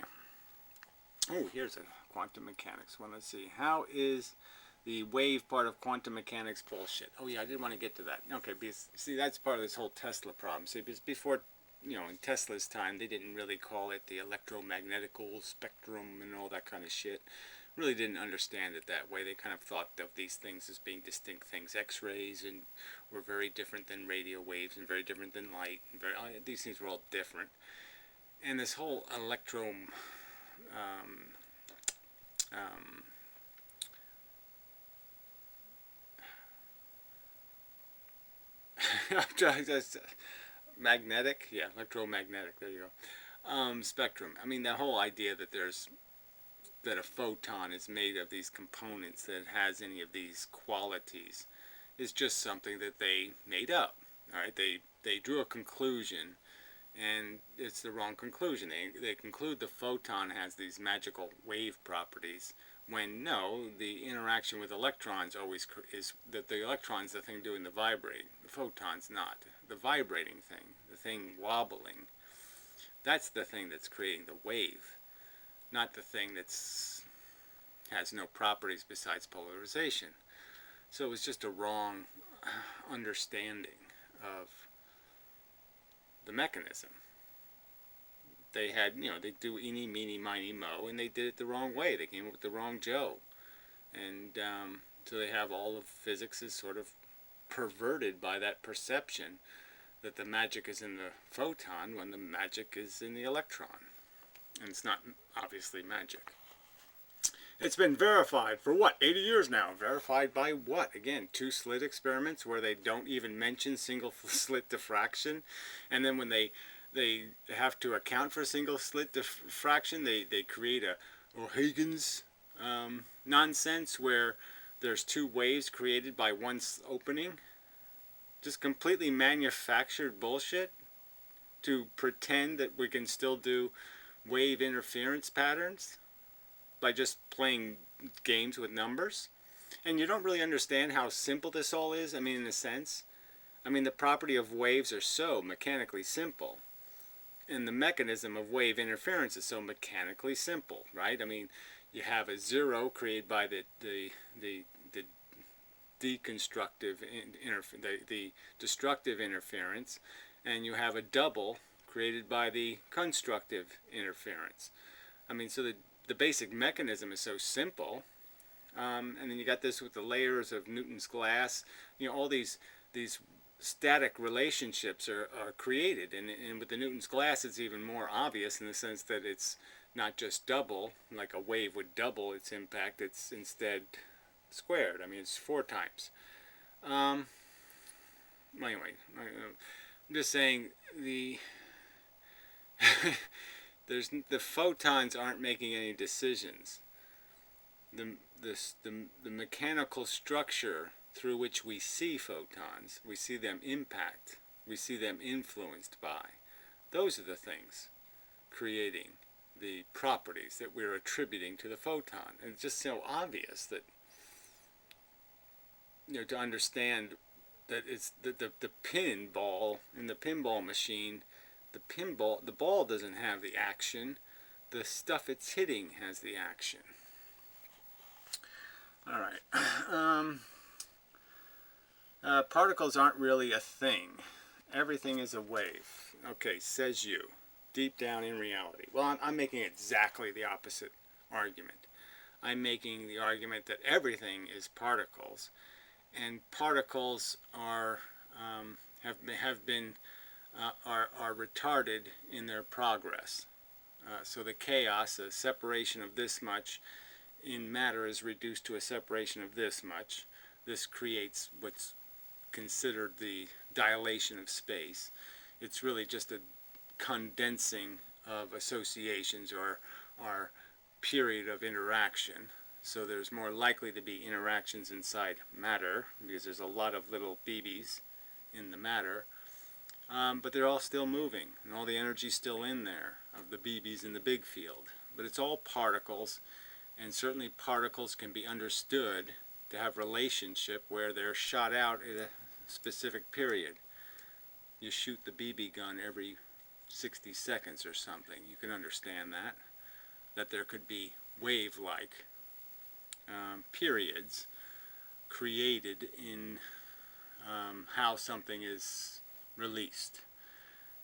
Oh, here's a quantum mechanics one. Let's see. How is the wave part of quantum mechanics bullshit? Oh yeah, I did want to get to that. Okay, because see, that's part of this whole Tesla problem. See, because before, you know, in Tesla's time, they didn't really call it the electromagnetical spectrum and all that kind of shit. Really didn't understand it that way. They kind of thought of these things as being distinct things. X-rays and were very different than radio waves, and very different than light. And these things were all different. And this whole magnetic, yeah, electromagnetic. There you go. Spectrum. I mean, the whole idea that that a photon is made of these components that has any of these qualities is just something that they made up. All right, they drew a conclusion, and it's the wrong conclusion. They conclude the photon has these magical wave properties, when no, the interaction with electrons always is that the electron's the thing doing the vibrating. The photon's not. The vibrating thing, the thing wobbling, that's the thing that's creating the wave. Not the thing that's has no properties besides polarization. So it was just a wrong understanding of the mechanism. They had, you know, they do eeny, meeny, miny, mo, and they did it the wrong way. They came up with the wrong Joe. And so they have all of physics is sort of perverted by that perception that the magic is in the photon when the magic is in the electron. And it's not obviously magic. It's been verified for what, 80 years now? Verified by what? Again, 2 slit experiments where they don't even mention single slit diffraction. And then when they have to account for single slit diffraction, they create a O'Hagan's nonsense where there's 2 waves created by one opening. Just completely manufactured bullshit to pretend that we can still do wave interference patterns by just playing games with numbers. And you don't really understand how simple this all is. I mean, in a sense, I mean, the property of waves are so mechanically simple, and the mechanism of wave interference is so mechanically simple, right? I mean, you have a 0 created by the destructive interference, and you have a double created by the constructive interference. I mean, so the basic mechanism is so simple, and then you got this with the layers of Newton's glass. You know, all these static relationships are created, and with the Newton's glass, it's even more obvious in the sense that it's not just double, like a wave would double its impact. It's instead squared. I mean, it's 4 times. Anyway, I'm just saying The photons aren't making any decisions. The mechanical structure through which we see photons, we see them impact, we see them influenced by, those are the things creating the properties that we're attributing to the photon. And it's just so obvious that, to understand that it's the pinball in the pinball machine, the ball doesn't have the action, the stuff it's hitting has the action. All right. Particles aren't really a thing. Everything is a wave. Okay, says you. Deep down in reality. Well, I'm making exactly the opposite argument. I'm making the argument that everything is particles, and particles are retarded in their progress. So the chaos, a separation of this much in matter, is reduced to a separation of this much. This creates what's considered the dilation of space. It's really just a condensing of associations or period of interaction. So there's more likely to be interactions inside matter because there's a lot of little BBs in the matter, but they're all still moving and all the energy's still in there of the BBs in the big field. But it's all particles, and certainly particles can be understood to have relationship where they're shot out at a specific period. You shoot the BB gun every 60 seconds or something. You can understand that there could be wave-like periods created in how something is released,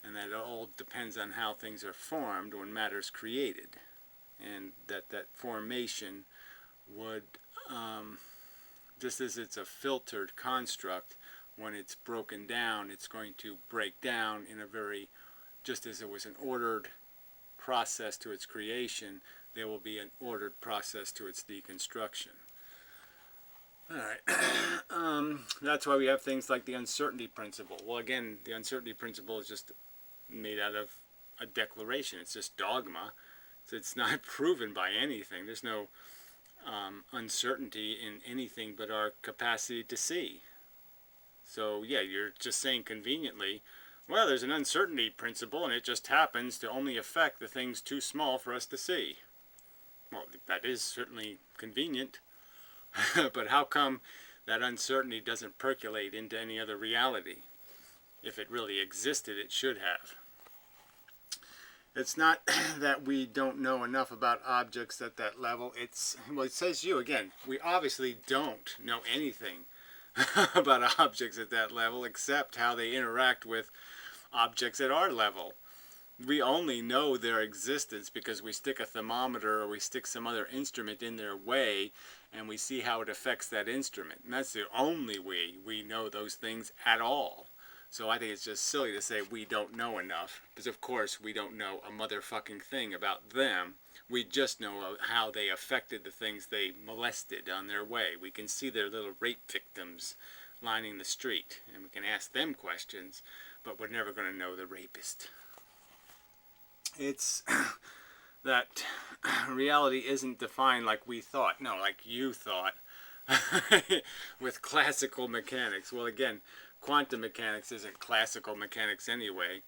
and that it all depends on how things are formed when matter is created, and that formation would, just as it's a filtered construct, when it's broken down, it's going to break down in a very, just as it was an ordered process to its creation, there will be an ordered process to its deconstruction. Alright, that's why we have things like the uncertainty principle. Well, again, the uncertainty principle is just made out of a declaration. It's just dogma. So it's not proven by anything. There's no uncertainty in anything but our capacity to see. So yeah, you're just saying conveniently, well, there's an uncertainty principle and it just happens to only affect the things too small for us to see. Well, that is certainly convenient, but how come that uncertainty doesn't percolate into any other reality? If it really existed, it should have. It's not that we don't know enough about objects at that level. Well, it says you again, we obviously don't know anything about objects at that level except how they interact with objects at our level. We only know their existence because we stick a thermometer or we stick some other instrument in their way and we see how it affects that instrument. And that's the only way we know those things at all. So I think it's just silly to say we don't know enough, because of course we don't know a motherfucking thing about them. We just know how they affected the things they molested on their way. We can see their little rape victims lining the street, and we can ask them questions, but we're never going to know the rapist. It's that reality isn't defined like we thought. No, like you thought with classical mechanics. Well, again, quantum mechanics isn't classical mechanics anyway.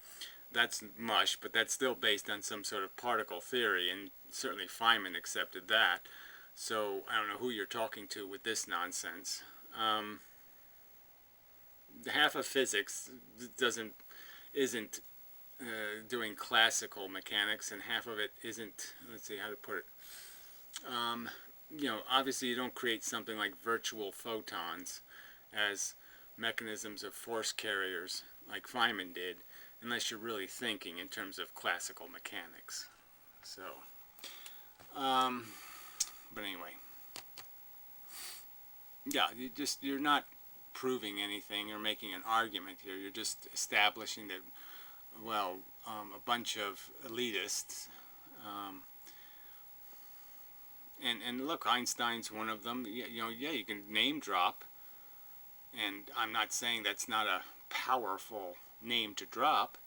That's mush, but that's still based on some sort of particle theory, and certainly Feynman accepted that. So I don't know who you're talking to with this nonsense. Half of physics isn't doing classical mechanics, and half of it isn't, let's see how to put it. Obviously you don't create something like virtual photons as mechanisms of force carriers like Feynman did, unless you're really thinking in terms of classical mechanics. So, but anyway, yeah, you're not proving anything or making an argument here. You're just establishing that, well, a bunch of elitists, and look, Einstein's one of them. Yeah, you can name drop, and I'm not saying that's not a powerful name to drop,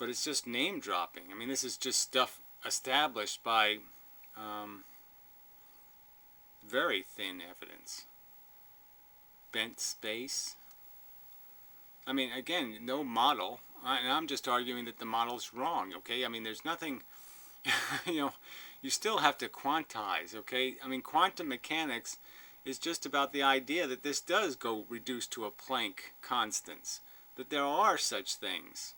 but it's just name dropping. I mean, this is just stuff established by very thin evidence. Bent space. I mean, again, no model. And I'm just arguing that the model's wrong, okay? I mean, there's nothing, you know, you still have to quantize, okay? I mean, quantum mechanics is just about the idea that this does go reduced to a Planck constants, that there are such things.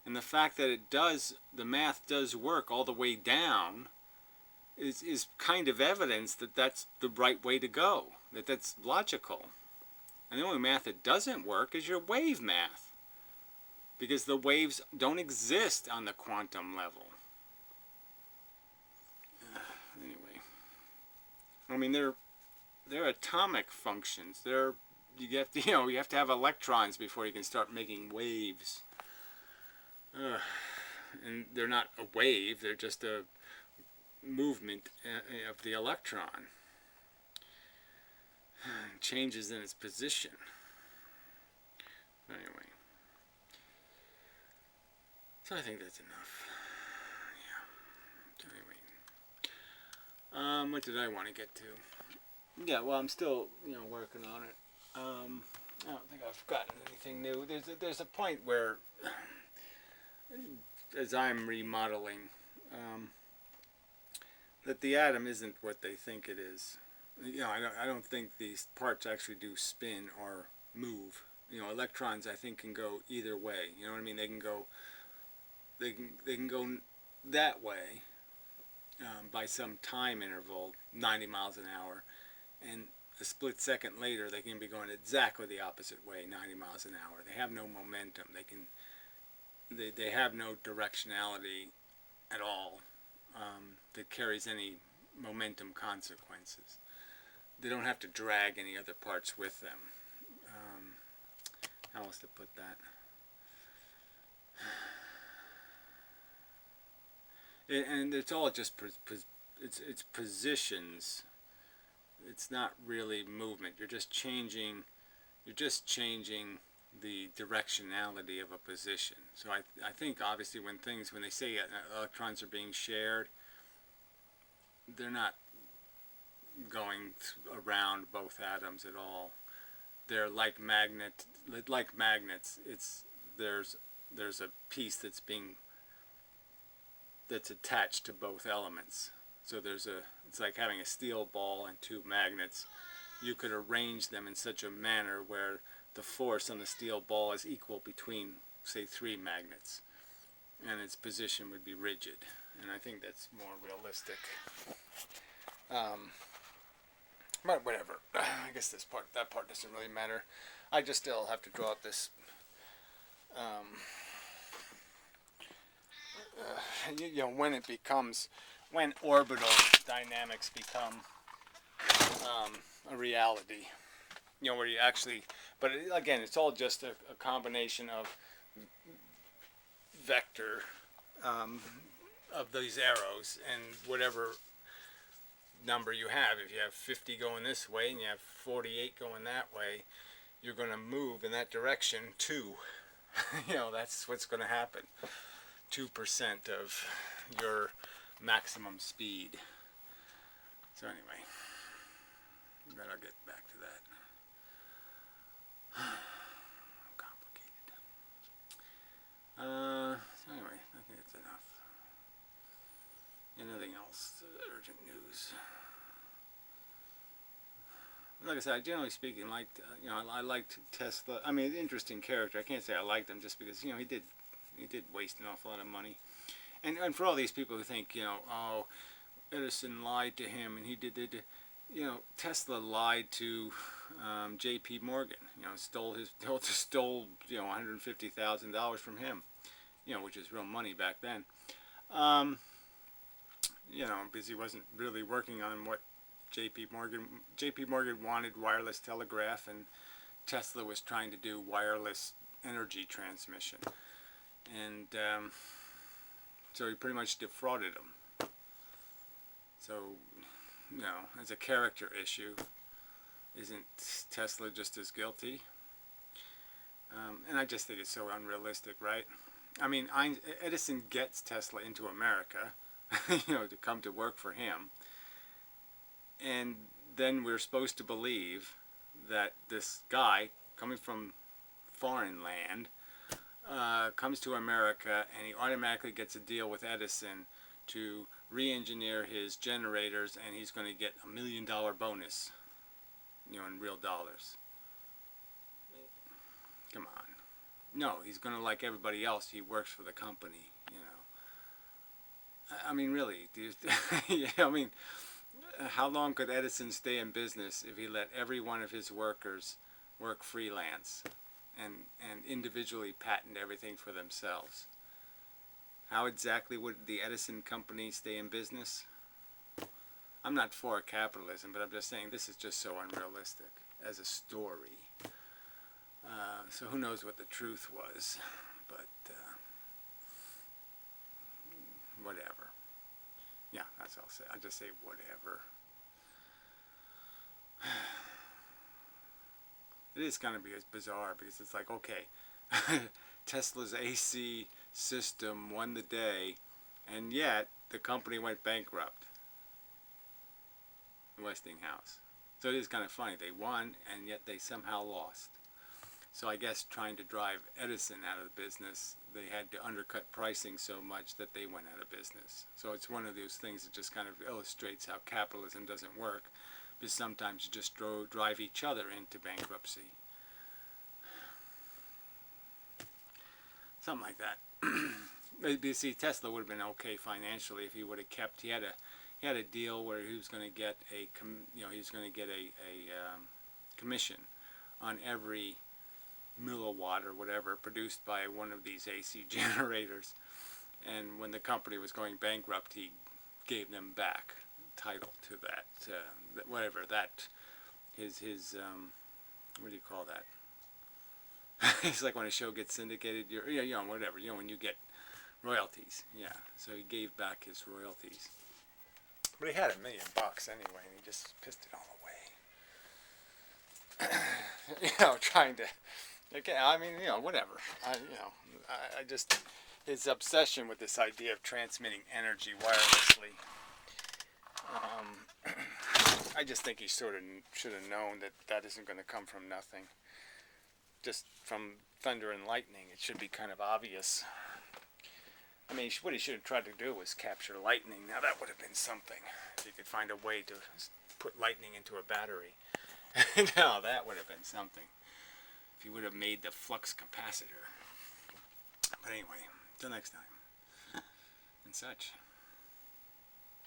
And the fact that it does, the math does work all the way down is kind of evidence that that's the right way to go, that that's logical. And the only math that doesn't work is your wave math, because the waves don't exist on the quantum level. Anyway, I mean, they're atomic functions. You have to have electrons before you can start making waves. And they're not a wave, they're just a movement of the electron. Changes in its position. Anyway. So I think that's enough. Yeah. Anyway. What did I want to get to? Yeah, well, I'm still, working on it. I don't think I've gotten anything new. There's a point where, as I'm remodeling, that the atom isn't what they think it is. I don't think these parts actually do spin or move. Electrons, I think, can go either way. You know what I mean? They can go that way by some time interval, 90 miles an hour, and a split second later they can be going exactly the opposite way, 90 miles an hour. They have no momentum. They have no directionality at all that carries any momentum consequences. They don't have to drag any other parts with them. How else to put that? And it's all just it's positions. It's not really movement. You're just changing the directionality of a position. So I think obviously when they say electrons are being shared, they're not going around both atoms at all. They're like magnets. There's a piece that's attached to both elements. So it's like having a steel ball and two magnets. You could arrange them in such a manner where the force on the steel ball is equal between, say, 3 magnets, and its position would be rigid. And I think that's more realistic. But whatever. I guess that part doesn't really matter. I just still have to draw up this. When orbital dynamics become a reality, where you actually, but again, it's all just a combination of vector of these arrows and whatever number you have. If you have 50 going this way and you have 48 going that way, you're going to move in that direction 2. That's what's going to happen. 2% of your maximum speed. So anyway, then I'll get back to that. Complicated. So anyway, I think that's enough. Anything else? Urgent news. Like I said, generally speaking, I liked Tesla. I mean, interesting character. I can't say I liked him just because he did waste an awful lot of money. And for all these people who think, oh, Edison lied to him and he did, Tesla lied to J.P. Morgan. Stole $150,000 from him. Which is real money back then. Because he wasn't really working on what J.P. Morgan wanted wireless telegraph, and Tesla was trying to do wireless energy transmission. And so he pretty much defrauded him. So, as a character issue, isn't Tesla just as guilty? And I just think it's so unrealistic, right? I mean, Edison gets Tesla into America, to come to work for him. And then we're supposed to believe that this guy coming from foreign land comes to America and he automatically gets a deal with Edison to re-engineer his generators, and he's going to get $1 million bonus, in real dollars. Come on. No, he's going to, like everybody else, he works for the company, I mean, really, I mean, how long could Edison stay in business if he let every one of his workers work freelance and individually patent everything for themselves? How exactly would the Edison company stay in business? I'm not for capitalism, but I'm just saying this is just so unrealistic as a story. So who knows what the truth was, but whatever. Yeah, that's all I'll say. I'll just say whatever. It is kind of bizarre because it's like, okay, Tesla's AC system won the day, and yet the company went bankrupt. Westinghouse. So it is kind of funny. They won, and yet they somehow lost. So I guess trying to drive Edison out of the business, they had to undercut pricing so much that they went out of business. So it's one of those things that just kind of illustrates how capitalism doesn't work, because sometimes you just drive each other into bankruptcy. Something like that. You see, Tesla would have been okay financially if he would have kept. He had a deal where he was going to get a commission on every milliwatt or whatever produced by one of these AC generators. And when the company was going bankrupt, he gave them back title to that, his what do you call that? It's like when a show gets syndicated, whatever, when you get royalties. Yeah, so he gave back his royalties. But he had $1 million anyway, and he just pissed it all away. Trying to, okay, I mean, whatever. I just, his obsession with this idea of transmitting energy wirelessly. I just think he sort of should have known that isn't going to come from nothing. Just from thunder and lightning, it should be kind of obvious. I mean, what he should have tried to do was capture lightning. Now that would have been something. If he could find a way to put lightning into a battery. Now that would have been something. If he would have made the flux capacitor. But anyway, till next time. And such.